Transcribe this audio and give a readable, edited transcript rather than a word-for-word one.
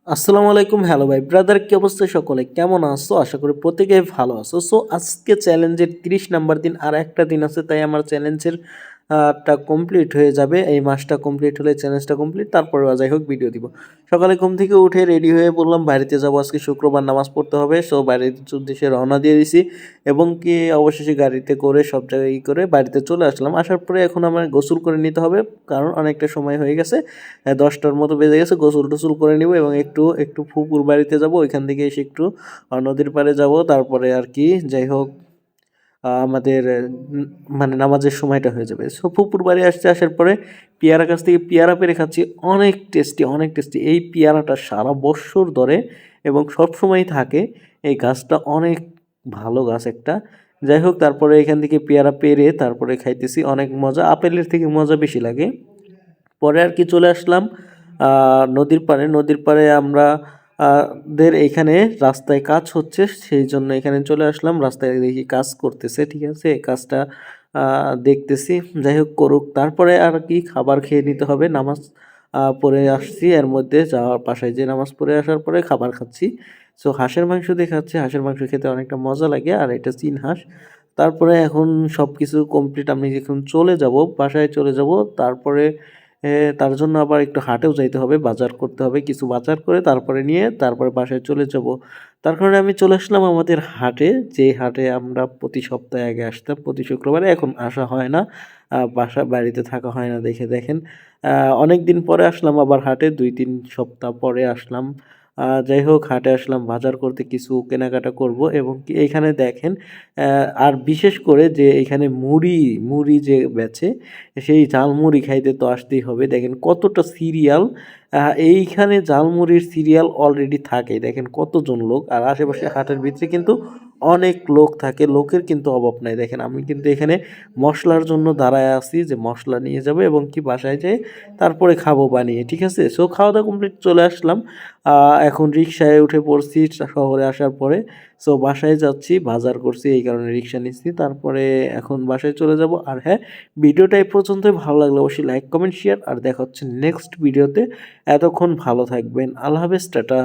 আসসালামু আলাইকুম, হ্যালো ভাই ব্রাদার, কি অবস্থা? সকলে কেমন আছো? আশা করি প্রত্যেকেই ভালো আছো। সো আজকে চ্যালেঞ্জের 30 নাম্বার দিন, আর একটা দিন আছে, তাই আমার চ্যালেঞ্জের টা কমপ্লিট হয়ে যাবে। এই মাসটা কমপ্লিট হলে চ্যালেঞ্জটা কমপ্লিট, তারপরে যাই হোক ভিডিও দিব। সকালে ঘুম থেকে উঠে রেডি হয়ে বললাম বাড়িতে যাবো, আজকে শুক্রবার নামাজ পড়তে হবে। সো বাড়ির উদ্দেশ্যে রওনা দিয়ে দিছি এবং কি অবশেষে গাড়িতে করে সব জায়গায় করে বাড়িতে চলে আসলাম। আসার পরে এখন আমার গোসল করে নিতে হবে, কারণ অনেকটা সময় হয়ে গেছে। 10টার মতো বেজে গেছে। গোসল টোসল করে নিব এবং একটু একটু ফুপুর বাড়িতে যাব, ওইখান থেকে এসে একটু নদীর পাড়ে যাব। তারপরে আর কি যাই হোক আমাদের মানে নামাজের সময়টা হয়ে যাবে। সো ফুপুর বাড়ি আসার পরে পেয়ারা গাছ থেকে পেয়ারা পেড়ে খাচ্ছি। অনেক টেস্টি, অনেক টেস্টি এই পেয়ারাটা, সারা বৎসর ধরে এবং সব সময় থাকে। এই গাছটা অনেক ভালো গাছ একটা। যাই হোক, তারপরে এখান থেকে পেয়ারা পেড়ে তারপরে খাইতেছি, অনেক মজা। আপেলের থেকে মজা বেশি লাগে। পরে আর কি চলে আসলাম নদীর পাড়ে। নদীর পাড়ে আমরা দের এখানে রাস্তায় কাজ হচ্ছে, সেই জন্য এখানে চলে আসলাম। রাস্তায় দেখি কাজ করতেছে, ঠিক আছে, এই কাজটা দেখতেছি। যাই হোক করুক, তারপরে আর কি খাবার খেয়ে নিতে হবে। নামাজ পড়ে আসছি, এর মধ্যে যাওয়ার বাসায় যে নামাজ পড়ে আসার পরে খাবার খাচ্ছি। সো হাঁসের মাংস দিয়ে খাচ্ছি। হাঁসের মাংস খেতে অনেকটা মজা লাগে, আর এটা চীন হাঁস। তারপরে এখন সব কিছু কমপ্লিট, আমি এখন চলে যাব, বাসায় চলে যাব। তারপরে তার জন্য আবার একটু হাটেও যাইতে হবে, বাজার করতে হবে, কিছু বাজার করে তারপরে নিয়ে তারপরে বাসায় চলে যাব। তার কারণে আমি চলে আসলাম আমাদের হাটে, যে হাটে আমরা প্রতি সপ্তাহে আগে আসতাম, প্রতি শুক্রবারে। এখন আসা হয় না, বাড়িতে থাকা হয় না দেখে দেখেন। অনেক দিন পরে আসলাম আবার হাটে, 2-3 সপ্তাহ পরে আসলাম। যাই হোক, হাটে আসলাম বাজার করতে, কিছু কেনাকাটা করব এবং কি এইখানে দেখেন। আর বিশেষ করে যে এখানে মুড়ি মুড়ি যে বেচে, সেই ঝালমুড়ি খাইতে তো আসতেই হবে। দেখেন কতটা সিরিয়াল, এইখানে ঝালমুড়ির সিরিয়াল অলরেডি থাকে। দেখেন কতজন লোক, আর আশেপাশে হাটের ভিতরে কিন্তু অনেক লোক থাকে, লোকের কিন্তু অভাব নাই। দেখেন আমি কিন্তু এখানে মশলার জন্য দাঁড়ায় আছি, যে মশলা নিয়ে যাবো এবং কি বাসায় যেয়ে তারপরে খাবো বানিয়ে, ঠিক আছে। সো খাওয়া দাওয়া কমপ্লিট, চলে আসলাম। এখন রিক্সায় উঠে পড়ছি শহরে আসার পরে। সো বাসায় যাচ্ছি, বাজার করছি এই কারণে রিক্সা নিচ্ছি। তারপরে এখন বাসায় চলে যাব। আর হ্যাঁ, ভিডিওটা এই পর্যন্তই। ভালো লাগলে অবশ্যই লাইক কমেন্ট শেয়ার, আর দেখা হচ্ছে নেক্সট ভিডিওতে। এতক্ষণ ভালো থাকবেন, আল্লাহ হাফেজ, টাটা।